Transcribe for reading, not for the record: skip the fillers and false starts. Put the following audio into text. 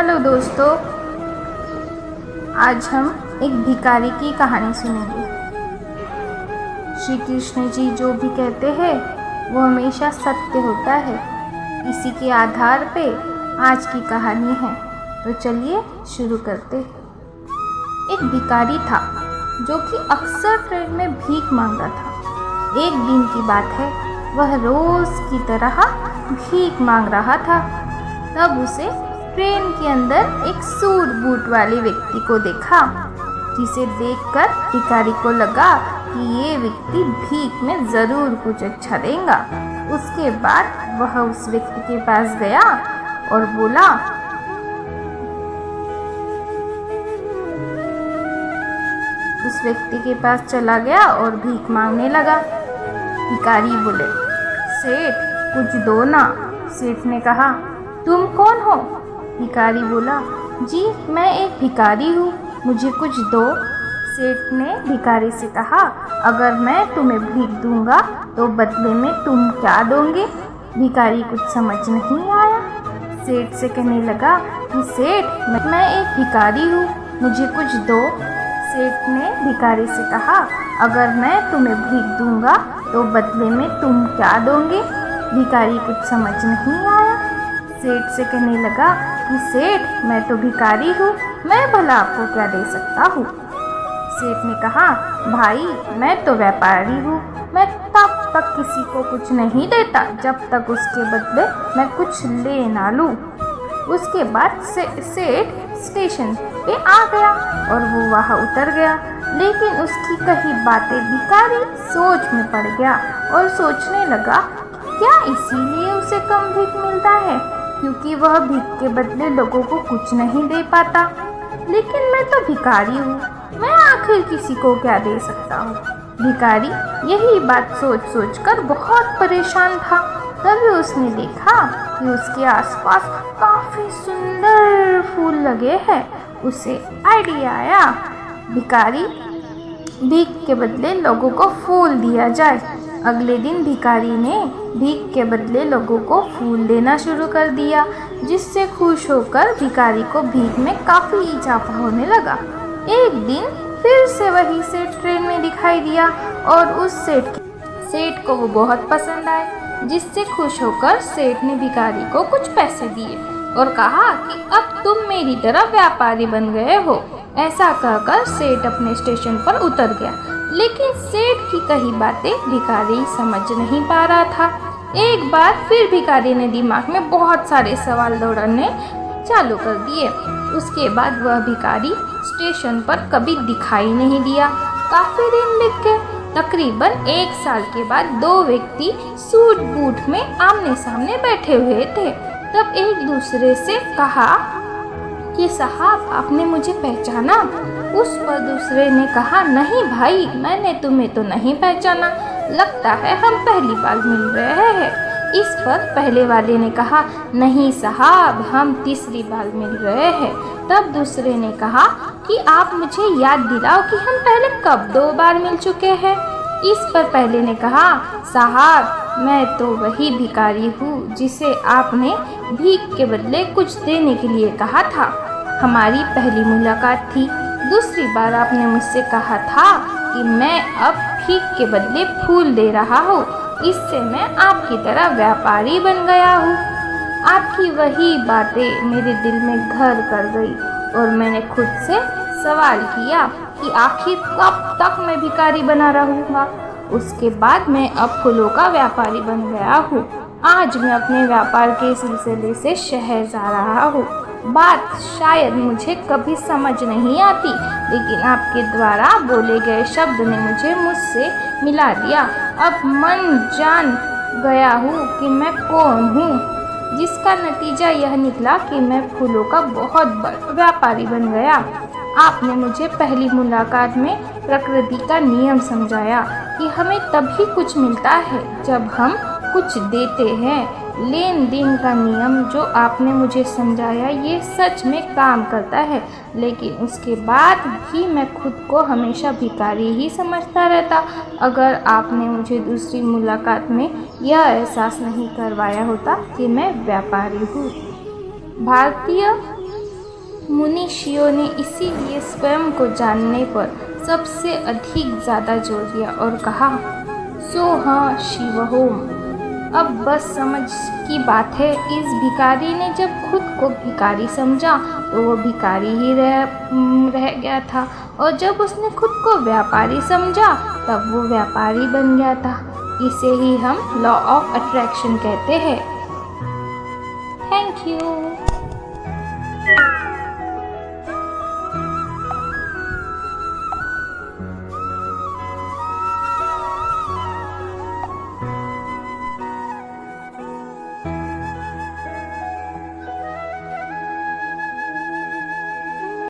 Hello दोस्तों, आज हम एक भिखारी की कहानी सुनेंगे। श्री कृष्ण जी जो भी कहते हैं वो हमेशा सत्य होता है। इसी के आधार पे आज की कहानी है, तो चलिए शुरू करते हैं। एक भिखारी था जो कि अक्सर ट्रेन में भीख मांगता था। एक दिन की बात है, वह रोज की तरह भीख मांग रहा था। तब उसे ट्रेन के अंदर एक सूट बूट वाले व्यक्ति को देखा, जिसे देखकर भिखारी को लगा कि ये व्यक्ति भीख में ज़रूर कुछ अच्छा देगा। उसके बाद वह उस व्यक्ति के पास गया और बोला, उस व्यक्ति के पास चला गया और भीख मांगने लगा। भिखारी बोले, सेठ कुछ दो ना। सेठ ने कहा, तुम कौन हो? भिखारी बोला, जी मैं एक भिखारी हूँ, मुझे कुछ दो। सेठ ने भिखारी से कहा, अगर मैं तुम्हें भीख दूंगा तो बदले में तुम क्या दोगे? भिखारी कुछ समझ नहीं आया। सेठ से कहने लगा कि सेठ मैं एक भिखारी हूँ, मुझे कुछ दो। सेठ ने भिखारी से कहा, अगर मैं तुम्हें भीख दूंगा तो बदले में तुम क्या दोगे? भिखारी कुछ समझ नहीं आया। सेठ से कहने लगा कि सेठ मैं तो भिखारी हूँ, मैं भला आपको क्या दे सकता हूँ? सेठ ने कहा, भाई मैं तो व्यापारी हूँ, मैं तब तक किसी को कुछ नहीं देता जब तक उसके बदले मैं कुछ ले ना लूँ। उसके बाद सेठ स्टेशन पे आ गया और वो वहाँ उतर गया, लेकिन उसकी कही बातें भिखारी सोच में पड़ गया और सोचने लगा, क्या इसीलिए उसे कम भीख मिलता है? क्योंकि वह भीख के बदले लोगों को कुछ नहीं दे पाता। लेकिन मैं तो भिखारी हूँ, मैं आखिर किसी को क्या दे सकता हूँ? भिखारी यही बात सोच सोच कर बहुत परेशान था। तभी उसने देखा कि उसके आसपास काफी सुंदर फूल लगे हैं। उसे आइडिया आया, भिखारी भीख के बदले लोगों को फूल दिया जाए। अगले दिन भिखारी ने भीख के बदले लोगों को फूल देना शुरू कर दिया, जिससे खुश होकर भिखारी को भीख में काफ़ी इजाफा होने लगा। एक दिन फिर से वही सेठ ट्रेन में दिखाई दिया और उस सेठ को वो बहुत पसंद आए, जिससे खुश होकर सेठ ने भिखारी को कुछ पैसे दिए और कहा कि अब तुम मेरी तरह व्यापारी बन गए हो। ऐसा कहकर सेठ अपने स्टेशन पर उतर गया, लेकिन सेठ की कही बातें भिखारी समझ नहीं पा रहा था। एक बार फिर भिखारी ने दिमाग में बहुत सारे सवाल दौड़ाने चालू कर दिए। उसके बाद वह भिखारी स्टेशन पर कभी दिखाई नहीं दिया। काफी दिन बीत गए। तकरीबन 1 साल के बाद दो व्यक्ति सूट बूट में आमने सामने बैठे हुए थे। तब एक दूसरे से कहा कि साहब आपने मुझे पहचाना? उस पर दूसरे ने कहा, नहीं भाई मैंने तुम्हें तो नहीं पहचाना, लगता है हम पहली बार मिल रहे हैं। इस पर पहले वाले ने कहा, नहीं साहब हम तीसरी बार मिल रहे हैं। तब दूसरे ने कहा कि आप मुझे याद दिलाओ कि हम पहले कब 2 बार मिल चुके हैं। इस पर पहले ने कहा, साहब मैं तो वही भिखारी हूँ जिसे आपने भीख के बदले कुछ देने के लिए कहा था। हमारी पहली मुलाकात थी। दूसरी बार आपने मुझसे कहा था कि मैं अब भीख के बदले फूल दे रहा हूँ, इससे मैं आपकी तरह व्यापारी बन गया हूँ। आपकी वही बातें मेरे दिल में घर कर गई और मैंने खुद से सवाल किया कि आखिर कब तक मैं भिखारी बना रहूँगा। उसके बाद मैं अब फूलों का व्यापारी बन गया हूँ। आज मैं अपने व्यापार के सिलसिले से शहर जा रहा हूँ। बात शायद मुझे कभी समझ नहीं आती, लेकिन आपके द्वारा बोले गए शब्द ने मुझे मुझसे मिला दिया। अब मन जान गया हूँ कि मैं कौन हूँ, जिसका नतीजा यह निकला कि मैं फूलों का बहुत बड़ा व्यापारी बन गया। आपने मुझे पहली मुलाकात में प्रकृति का नियम समझाया कि हमें तभी कुछ मिलता है जब हम कुछ देते हैं। लेन देन का नियम जो आपने मुझे समझाया ये सच में काम करता है, लेकिन उसके बाद भी मैं खुद को हमेशा भिखारी ही समझता रहता। अगर आपने मुझे दूसरी मुलाकात में यह एहसास नहीं करवाया होता कि मैं व्यापारी हूँ। भारतीय मुनीषियों ने इसीलिए स्वयं को जानने पर सबसे अधिक ज़्यादा जोर दिया और कहा, सो हाँ शिवहोम। अब बस समझ की बात है, इस भिखारी ने जब खुद को भिखारी समझा तो वो भिखारी ही रह गया था, और जब उसने खुद को व्यापारी समझा तब वो व्यापारी बन गया था। इसे ही हम लॉ ऑफ अट्रैक्शन कहते हैं। Thank you.